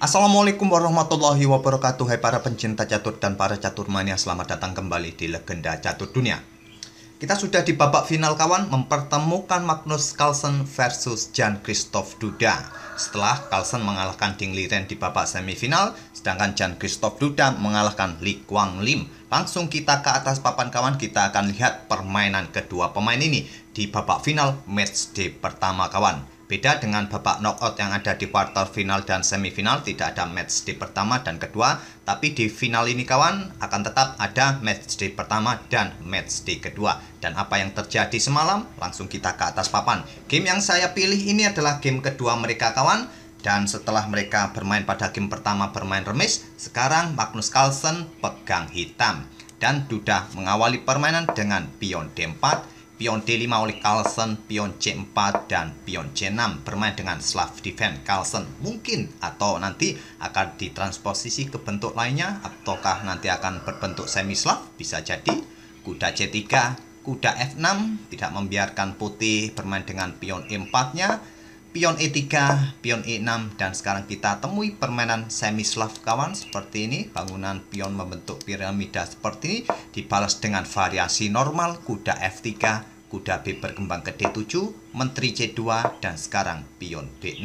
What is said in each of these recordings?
Assalamualaikum warahmatullahi wabarakatuh. Hai para pencinta catur dan para caturmania, selamat datang kembali di Legenda Catur Dunia. Kita sudah di babak final kawan, mempertemukan Magnus Carlsen versus Jan-Christoph Duda. Setelah Carlsen mengalahkan Ding Liren di babak semifinal, sedangkan Jan-Christoph Duda mengalahkan Lee Kwang Lim. Langsung kita ke atas papan kawan, kita akan lihat permainan kedua pemain ini di babak final match day pertama kawan. Beda dengan babak knockout yang ada di quarter final dan semifinal, tidak ada match day pertama dan kedua. Tapi di final ini kawan, akan tetap ada match day pertama dan match day kedua. Dan apa yang terjadi semalam, langsung kita ke atas papan. Game yang saya pilih ini adalah game kedua mereka kawan. Dan setelah mereka bermain pada game pertama bermain remis, sekarang Magnus Carlsen pegang hitam. Dan Duda mengawali permainan dengan pion D4, pion D5 oleh Carlsen, pion C4, dan pion C6. Bermain dengan Slav defense Carlsen mungkin, atau nanti akan ditransposisi ke bentuk lainnya, ataukah nanti akan berbentuk semi Slav, bisa jadi. Kuda C3, kuda F6, tidak membiarkan putih bermain dengan pion E4-nya, pion E3, pion E6, dan sekarang kita temui permainan semi Slav kawan seperti ini. Bangunan pion membentuk piramida seperti ini, dibalas dengan variasi normal, kuda F3, kuda B berkembang ke D7, menteri C2, dan sekarang pion D6.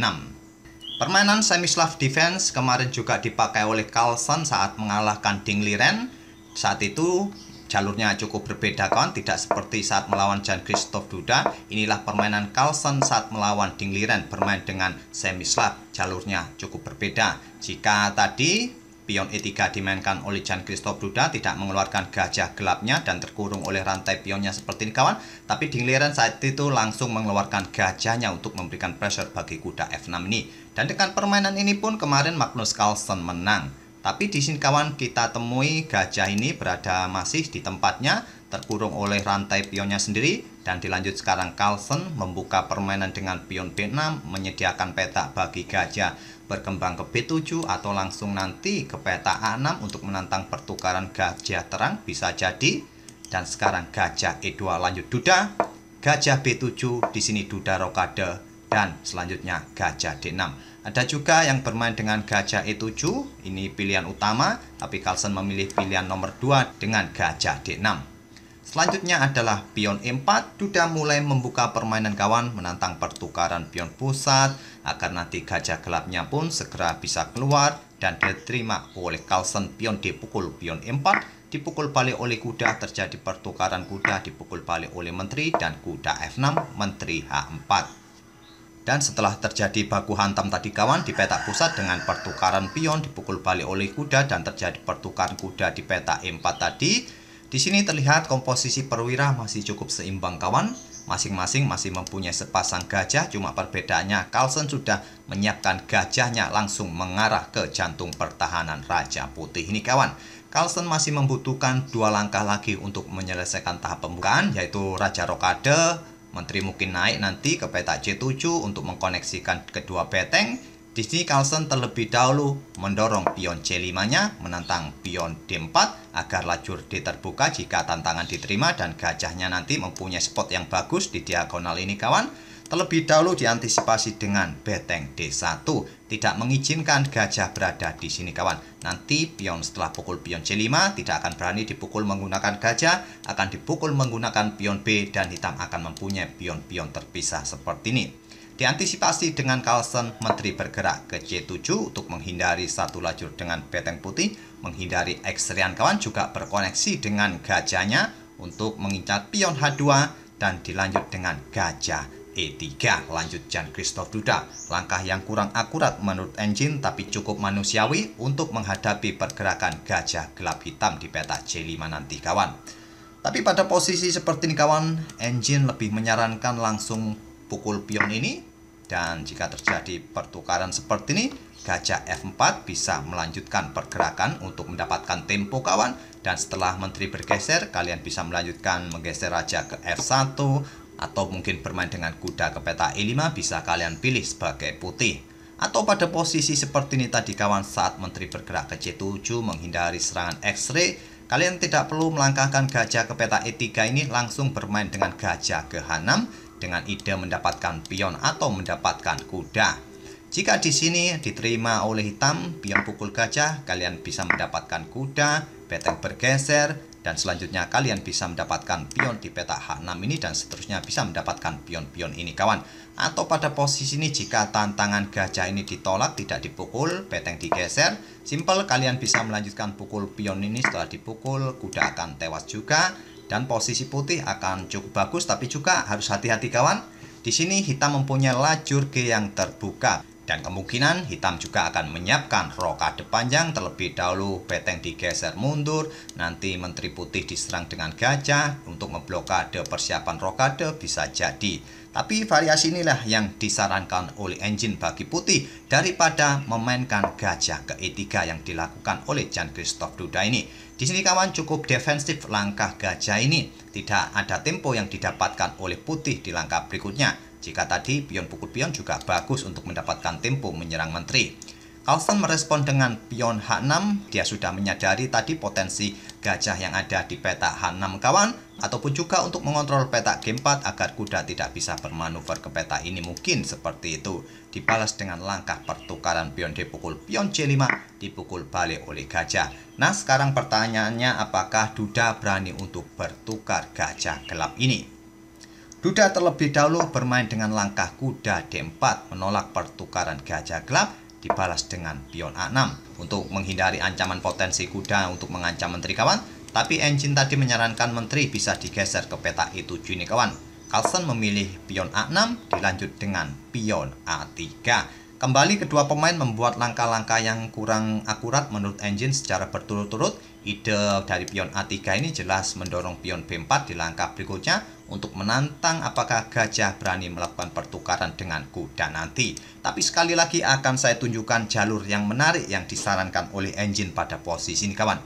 Permainan semi Slav defense kemarin juga dipakai oleh Carlsen saat mengalahkan Ding Liren. Saat itu jalurnya cukup berbeda kawan, tidak seperti saat melawan Jan-Christoph Duda. Inilah permainan Carlsen saat melawan Ding Liren, bermain dengan semi Slav. Jalurnya cukup berbeda. Jika tadi pion E3 dimainkan oleh Jan-Christoph Duda, tidak mengeluarkan gajah gelapnya dan terkurung oleh rantai pionnya seperti ini kawan. Tapi Ding Liren saat itu langsung mengeluarkan gajahnya untuk memberikan pressure bagi kuda F6 ini. Dan dengan permainan ini pun kemarin Magnus Carlsen menang. Tapi di sini kawan kita temui gajah ini berada masih di tempatnya, terkurung oleh rantai pionnya sendiri. Dan dilanjut sekarang Carlsen membuka permainan dengan pion B6, menyediakan peta bagi gajah berkembang ke B7 atau langsung nanti ke peta A6 untuk menantang pertukaran gajah terang, bisa jadi. Dan sekarang gajah E2 lanjut Duda, gajah B7, di sini Duda rokade, dan selanjutnya gajah D6. Ada juga yang bermain dengan gajah E7, ini pilihan utama, tapi Carlsen memilih pilihan nomor 2 dengan gajah D6. Selanjutnya adalah pion E4, Duda mulai membuka permainan kawan, menantang pertukaran pion pusat, agar nanti gajah gelapnya pun segera bisa keluar, dan diterima oleh Carlsen. Pion dipukul pion E4, dipukul balik oleh kuda, terjadi pertukaran kuda, dipukul balik oleh menteri, dan kuda F6, menteri H4. Dan setelah terjadi baku hantam tadi kawan di peta pusat dengan pertukaran pion dipukul balik oleh kuda dan terjadi pertukaran kuda di peta E4 tadi, di sini terlihat komposisi perwira masih cukup seimbang kawan. Masing-masing masih mempunyai sepasang gajah, cuma perbedaannya Carlsen sudah menyiapkan gajahnya langsung mengarah ke jantung pertahanan Raja Putih ini kawan. Carlsen masih membutuhkan 2 langkah lagi untuk menyelesaikan tahap pembukaan, yaitu Raja Rokade. Menteri mungkin naik nanti ke peta C7 untuk mengkoneksikan kedua beteng. Di sini Carlsen terlebih dahulu mendorong pion C5-nya, menantang pion D4 agar lajur D terbuka jika tantangan diterima dan gajahnya nanti mempunyai spot yang bagus di diagonal ini kawan. Terlebih dahulu diantisipasi dengan beteng D1, tidak mengizinkan gajah berada di sini kawan. Nanti pion setelah pukul pion C5 tidak akan berani dipukul menggunakan gajah, akan dipukul menggunakan pion B dan hitam akan mempunyai pion-pion terpisah seperti ini. Diantisipasi dengan Carlsen, menteri bergerak ke C7 untuk menghindari satu lajur dengan beteng putih, menghindari X-Rian kawan, juga berkoneksi dengan gajahnya untuk mengincar pion H2 dan dilanjut dengan gajah E3. Lanjut Jan-Christoph Duda. Langkah yang kurang akurat menurut engine tapi cukup manusiawi untuk menghadapi pergerakan gajah gelap hitam di peta C5 nanti kawan. Tapi pada posisi seperti ini kawan, engine lebih menyarankan langsung pukul pion ini. Dan jika terjadi pertukaran seperti ini, gajah F4 bisa melanjutkan pergerakan untuk mendapatkan tempo kawan. Dan setelah menteri bergeser, kalian bisa melanjutkan menggeser raja ke F1, atau mungkin bermain dengan kuda ke peta E5, bisa kalian pilih sebagai putih. Atau pada posisi seperti ini tadi kawan, saat menteri bergerak ke C7 menghindari serangan X-ray, kalian tidak perlu melangkahkan gajah ke peta E3 ini, langsung bermain dengan gajah ke H6 dengan ide mendapatkan pion atau mendapatkan kuda. Jika di sini diterima oleh hitam, pion pukul gajah, kalian bisa mendapatkan kuda, beteng bergeser, dan selanjutnya kalian bisa mendapatkan pion di petak H6 ini, dan seterusnya bisa mendapatkan pion-pion ini kawan. Atau pada posisi ini jika tantangan gajah ini ditolak, tidak dipukul, beteng digeser, simple kalian bisa melanjutkan pukul pion ini. Setelah dipukul, kuda akan tewas juga, dan posisi putih akan cukup bagus, tapi juga harus hati-hati kawan. Di sini hitam mempunyai lajur G yang terbuka. Dan kemungkinan hitam juga akan menyiapkan rokade panjang. Terlebih dahulu beteng digeser mundur, nanti menteri putih diserang dengan gajah untuk memblokade persiapan rokade bisa jadi. Tapi variasi inilah yang disarankan oleh engine bagi putih daripada memainkan gajah ke E3 yang dilakukan oleh Jan Christoph Duda ini. Di sini kawan cukup defensif langkah gajah ini. Tidak ada tempo yang didapatkan oleh putih di langkah berikutnya. Jika tadi pion pukul pion juga bagus untuk mendapatkan tempo menyerang menteri. Carlsen merespon dengan pion H6. Dia sudah menyadari tadi potensi gajah yang ada di petak H6 kawan. Ataupun juga untuk mengontrol petak G4 agar kuda tidak bisa bermanuver ke petak ini. Mungkin seperti itu. Dibalas dengan langkah pertukaran pion D pukul pion C5. Dipukul balik oleh gajah. Nah sekarang pertanyaannya, apakah Duda berani untuk bertukar gajah gelap ini? Duda terlebih dahulu bermain dengan langkah kuda D4 menolak pertukaran gajah gelap, dibalas dengan pion A6 untuk menghindari ancaman potensi kuda untuk mengancam menteri kawan. Tapi engine tadi menyarankan menteri bisa digeser ke petak E7 ini kawan. Carlsen memilih pion A6 dilanjut dengan pion A3. Kembali kedua pemain membuat langkah-langkah yang kurang akurat menurut engine secara berturut-turut. Ide dari pion A3 ini jelas mendorong pion B4 di langkah berikutnya untuk menantang apakah gajah berani melakukan pertukaran dengan kuda nanti. Tapi sekali lagi akan saya tunjukkan jalur yang menarik yang disarankan oleh engine pada posisi ini kawan.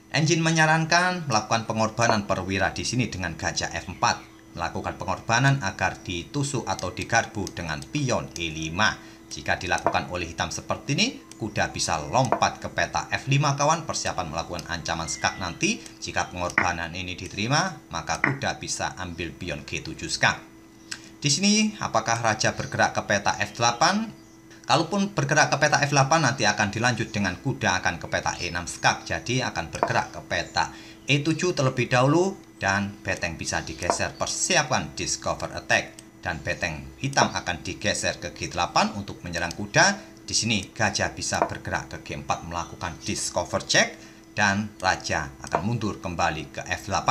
Engine menyarankan melakukan pengorbanan perwira di sini dengan gajah F4. Melakukan pengorbanan agar ditusuk atau digarbu dengan pion E5. Jika dilakukan oleh hitam seperti ini, kuda bisa lompat ke petak F5 kawan, persiapan melakukan ancaman skak nanti. Jika pengorbanan ini diterima, maka kuda bisa ambil pion G7 skak. Di sini apakah raja bergerak ke petak F8? Kalaupun bergerak ke petak F8 nanti akan dilanjut dengan kuda akan ke petak E6 skak. Jadi akan bergerak ke petak E7 terlebih dahulu dan beteng bisa digeser, persiapkan discover attack. Dan beteng hitam akan digeser ke G8 untuk menyerang kuda. Di sini gajah bisa bergerak ke G4 melakukan discover check dan raja akan mundur kembali ke F8.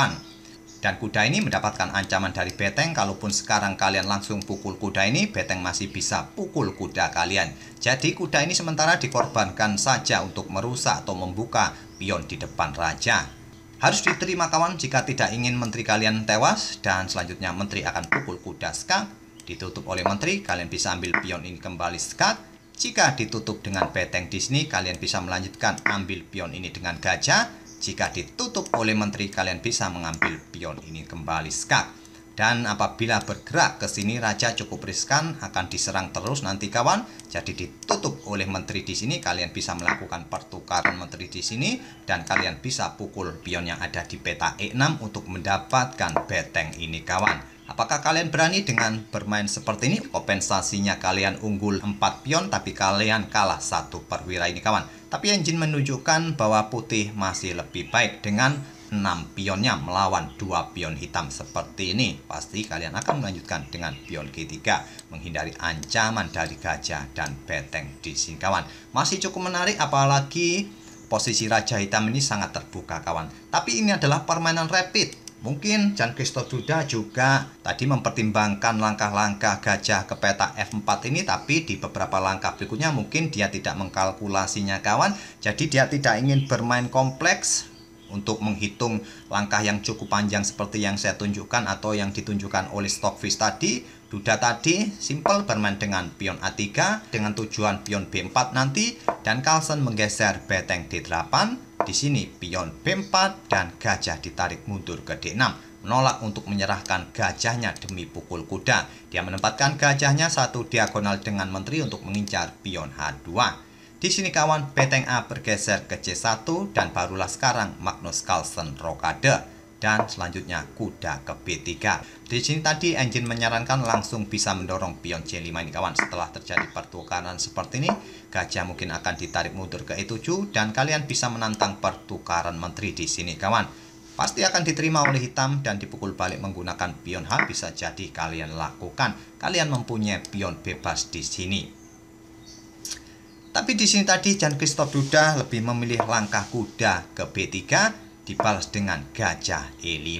Dan kuda ini mendapatkan ancaman dari beteng. Kalaupun sekarang kalian langsung pukul kuda ini, beteng masih bisa pukul kuda kalian. Jadi kuda ini sementara dikorbankan saja untuk merusak atau membuka pion di depan raja. Harus diterima kawan jika tidak ingin menteri kalian tewas. Dan selanjutnya menteri akan pukul kuda skak. Ditutup oleh menteri, kalian bisa ambil pion ini kembali skak. Jika ditutup dengan beteng di sini, kalian bisa melanjutkan ambil pion ini dengan gajah. Jika ditutup oleh menteri, kalian bisa mengambil pion ini kembali skak. Dan apabila bergerak ke sini, raja cukup riskan, akan diserang terus nanti kawan. Jadi ditutup oleh menteri di sini, kalian bisa melakukan pertukaran menteri di sini dan kalian bisa pukul pion yang ada di peta E6 untuk mendapatkan beteng ini kawan. Apakah kalian berani dengan bermain seperti ini? Kompensasinya kalian unggul 4 pion tapi kalian kalah 1 perwira ini kawan. Tapi engine menunjukkan bahwa putih masih lebih baik dengan 6 pionnya melawan 2 pion hitam seperti ini. Pasti kalian akan melanjutkan dengan pion G3 menghindari ancaman dari gajah dan beteng di sini kawan. Masih cukup menarik apalagi posisi raja hitam ini sangat terbuka kawan. Tapi ini adalah permainan rapid. Mungkin Jan Christoph Duda juga tadi mempertimbangkan langkah-langkah gajah ke peta F4 ini, tapi di beberapa langkah berikutnya mungkin dia tidak mengkalkulasinya kawan. Jadi dia tidak ingin bermain kompleks untuk menghitung langkah yang cukup panjang seperti yang saya tunjukkan atau yang ditunjukkan oleh Stockfish tadi. Duda tadi simple bermain dengan pion A3 dengan tujuan pion B4 nanti, dan Carlsen menggeser beteng D8. Di sini pion B4 dan gajah ditarik mundur ke D6, menolak untuk menyerahkan gajahnya demi pukul kuda. Dia menempatkan gajahnya satu diagonal dengan menteri untuk mengincar pion H2. Di sini kawan, beteng A bergeser ke C1 dan barulah sekarang Magnus Carlsen rokade. dan selanjutnya kuda ke B3. Di sini tadi engine menyarankan langsung bisa mendorong pion C5 ini kawan. Setelah terjadi pertukaran seperti ini, gajah mungkin akan ditarik mundur ke E7 dan kalian bisa menantang pertukaran menteri di sini kawan. Pasti akan diterima oleh hitam dan dipukul balik menggunakan pion H, bisa jadi kalian lakukan. Kalian mempunyai pion bebas di sini. Tapi di sini tadi Jan Christoph Duda lebih memilih langkah kuda ke B3 dibalas dengan gajah E5.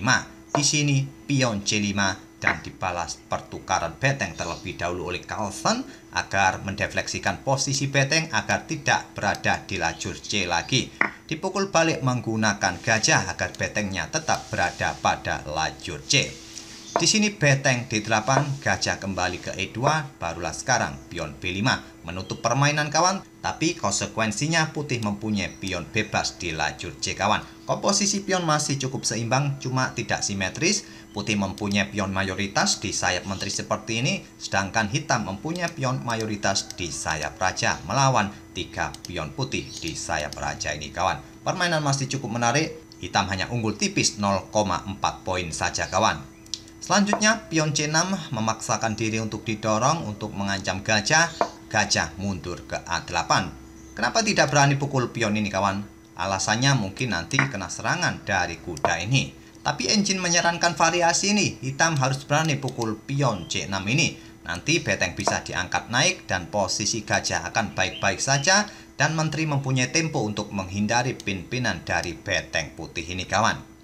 Di sini pion C5 dan dibalas pertukaran beteng terlebih dahulu oleh Carlsen agar mendefleksikan posisi beteng agar tidak berada di lajur C lagi. Dipukul balik menggunakan gajah agar betengnya tetap berada pada lajur C. Di sini beteng D8, gajah kembali ke E2, barulah sekarang pion B5 menutup permainan kawan. Tapi konsekuensinya putih mempunyai pion bebas di lajur C kawan. Komposisi pion masih cukup seimbang, cuma tidak simetris. Putih mempunyai pion mayoritas di sayap menteri seperti ini, sedangkan hitam mempunyai pion mayoritas di sayap raja melawan 3 pion putih di sayap raja ini kawan. Permainan masih cukup menarik, hitam hanya unggul tipis 0,4 poin saja kawan. Selanjutnya pion C6 memaksakan diri untuk didorong untuk mengancam gajah. Gajah mundur ke A8. Kenapa tidak berani pukul pion ini kawan? Alasannya mungkin nanti kena serangan dari kuda ini. Tapi engine menyarankan variasi ini. Hitam harus berani pukul pion C6 ini. Nanti beteng bisa diangkat naik dan posisi gajah akan baik-baik saja. Dan menteri mempunyai tempo untuk menghindari pin-pinan dari beteng putih ini kawan.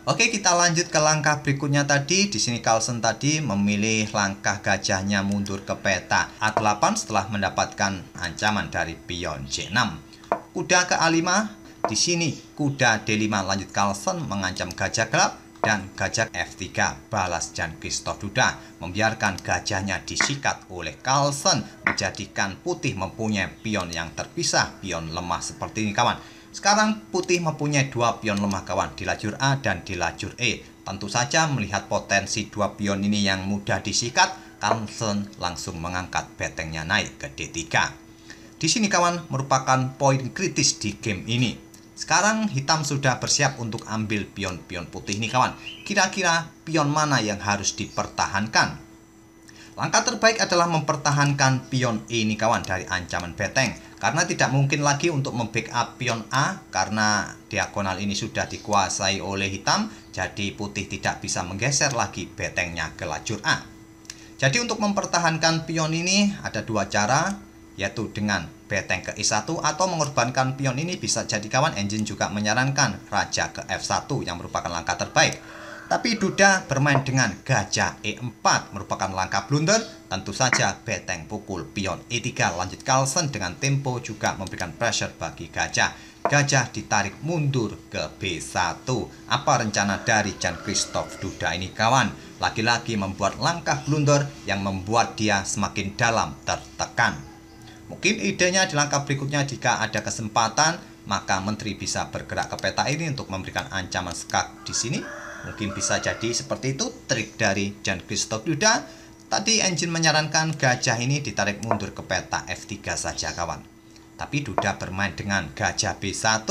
Oke, kita lanjut ke langkah berikutnya tadi. Di sini Carlsen tadi memilih langkah gajahnya mundur ke peta A8 setelah mendapatkan ancaman dari pion C6. Kuda ke A5. Di sini kuda D5 lanjut Carlsen mengancam gajah gelap dan gajah F3 balas Jan Christoph Duda membiarkan gajahnya disikat oleh Carlsen, menjadikan putih mempunyai pion yang terpisah, pion lemah seperti ini kawan. Sekarang putih mempunyai 2 pion lemah kawan di lajur A dan di lajur E. Tentu saja melihat potensi 2 pion ini yang mudah disikat, Carlsen langsung mengangkat betengnya naik ke D3. Di sini kawan merupakan poin kritis di game ini. Sekarang hitam sudah bersiap untuk ambil pion-pion putih ini kawan. Kira-kira pion mana yang harus dipertahankan? Langkah terbaik adalah mempertahankan pion E ini kawan dari ancaman beteng. Karena tidak mungkin lagi untuk membackup pion A karena diagonal ini sudah dikuasai oleh hitam. Jadi putih tidak bisa menggeser lagi betengnya ke lajur A. Jadi untuk mempertahankan pion ini ada 2 cara, yaitu dengan beteng ke E1 atau mengorbankan pion ini bisa jadi kawan. Engine juga menyarankan raja ke F1 yang merupakan langkah terbaik. Tapi Duda bermain dengan gajah E4 merupakan langkah blunder. Tentu saja beteng pukul pion E3 lanjut Carlsen dengan tempo juga memberikan pressure bagi gajah. Gajah ditarik mundur ke B1. Apa rencana dari Jan Christoph Duda ini kawan? Lagi-lagi membuat langkah blunder yang membuat dia semakin dalam tertekan. Mungkin idenya di langkah berikutnya jika ada kesempatan, maka menteri bisa bergerak ke peta ini untuk memberikan ancaman skak di sini. Mungkin bisa jadi seperti itu trik dari Jan Christoph Duda. Tadi engine menyarankan gajah ini ditarik mundur ke peta F3 saja kawan. Tapi Duda bermain dengan gajah B1.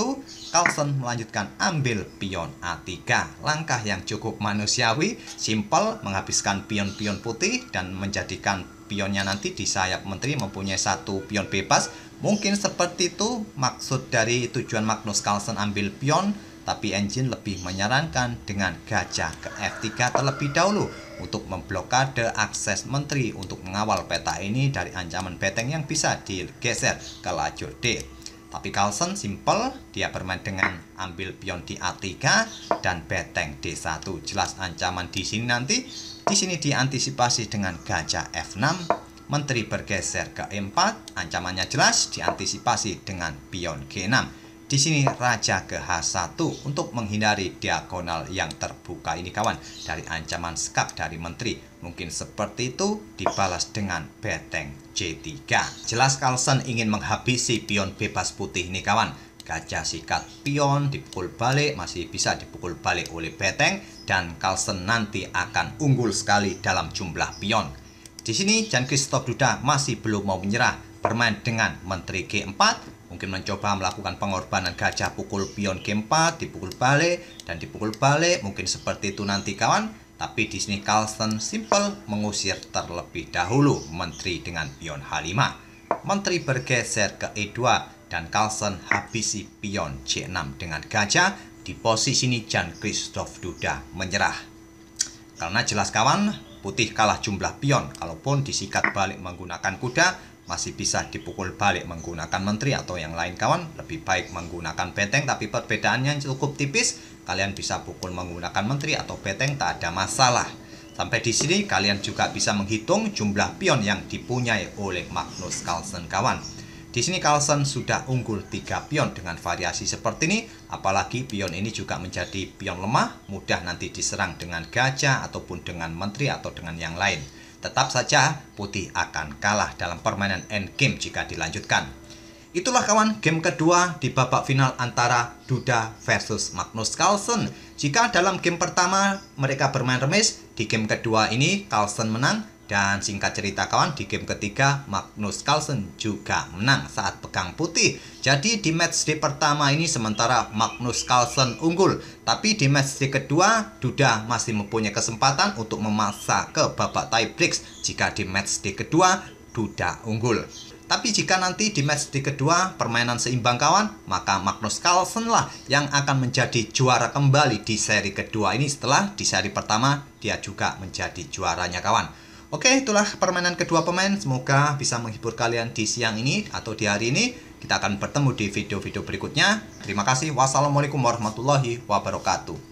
Carlsen melanjutkan ambil pion A3. Langkah yang cukup manusiawi, simple, menghabiskan pion-pion putih dan menjadikan pionnya nanti di sayap menteri mempunyai 1 pion bebas. Mungkin seperti itu maksud dari tujuan Magnus Carlsen ambil pion. Tapi engine lebih menyarankan dengan gajah ke F3 terlebih dahulu untuk memblokade akses menteri untuk mengawal peta ini dari ancaman beteng yang bisa digeser ke lajur D. Tapi Carlsen simple, dia bermain dengan ambil pion di A3 dan beteng D1. Jelas ancaman di sini nanti. Di sini diantisipasi dengan gajah F6, menteri bergeser ke E4, ancamannya jelas diantisipasi dengan pion G6. Di sini raja ke H1 untuk menghindari diagonal yang terbuka ini kawan dari ancaman skak dari menteri. Mungkin seperti itu dibalas dengan beteng C3. Jelas Carlsen ingin menghabisi pion bebas putih ini kawan. Gajah sikat pion dipukul balik, masih bisa dipukul balik oleh beteng dan Carlsen nanti akan unggul sekali dalam jumlah pion. Di sini Jan Christoph Duda masih belum mau menyerah, bermain dengan menteri G4. mungkin mencoba melakukan pengorbanan gajah pukul pion game 4, dipukul balik dan dipukul balik, mungkin seperti itu nanti kawan. Tapi di sini Carlsen simple mengusir terlebih dahulu menteri dengan pion H5. Menteri bergeser ke E2 dan Carlsen habisi pion C6 dengan gajah. Di posisi ini Jan Christoph Duda menyerah. Karena jelas kawan, putih kalah jumlah pion. Kalaupun disikat balik menggunakan kuda, masih bisa dipukul balik menggunakan menteri atau yang lain kawan. Lebih baik menggunakan benteng, tapi perbedaannya cukup tipis. Kalian bisa pukul menggunakan menteri atau benteng, tak ada masalah. Sampai di sini kalian juga bisa menghitung jumlah pion yang dipunyai oleh Magnus Carlsen kawan. Di sini Carlsen sudah unggul 3 pion dengan variasi seperti ini. Apalagi pion ini juga menjadi pion lemah, mudah nanti diserang dengan gajah ataupun dengan menteri atau dengan yang lain. Tetap saja putih akan kalah dalam permainan endgame jika dilanjutkan. Itulah kawan game kedua di babak final antara Duda versus Magnus Carlsen. Jika dalam game pertama mereka bermain remis, di game kedua ini Carlsen menang. Dan singkat cerita kawan, di game ketiga Magnus Carlsen juga menang saat pegang putih. Jadi di matchday pertama ini sementara Magnus Carlsen unggul. Tapi di matchday kedua Duda masih mempunyai kesempatan untuk memaksa ke babak tiebreaks jika di matchday kedua Duda unggul. Tapi jika nanti di matchday kedua permainan seimbang kawan, maka Magnus Carlsen lah yang akan menjadi juara kembali di seri kedua ini setelah di seri pertama dia juga menjadi juaranya kawan. Oke, itulah permainan kedua pemain. Semoga bisa menghibur kalian di siang ini atau di hari ini. Kita akan bertemu di video-video berikutnya. Terima kasih. Wassalamualaikum warahmatullahi wabarakatuh.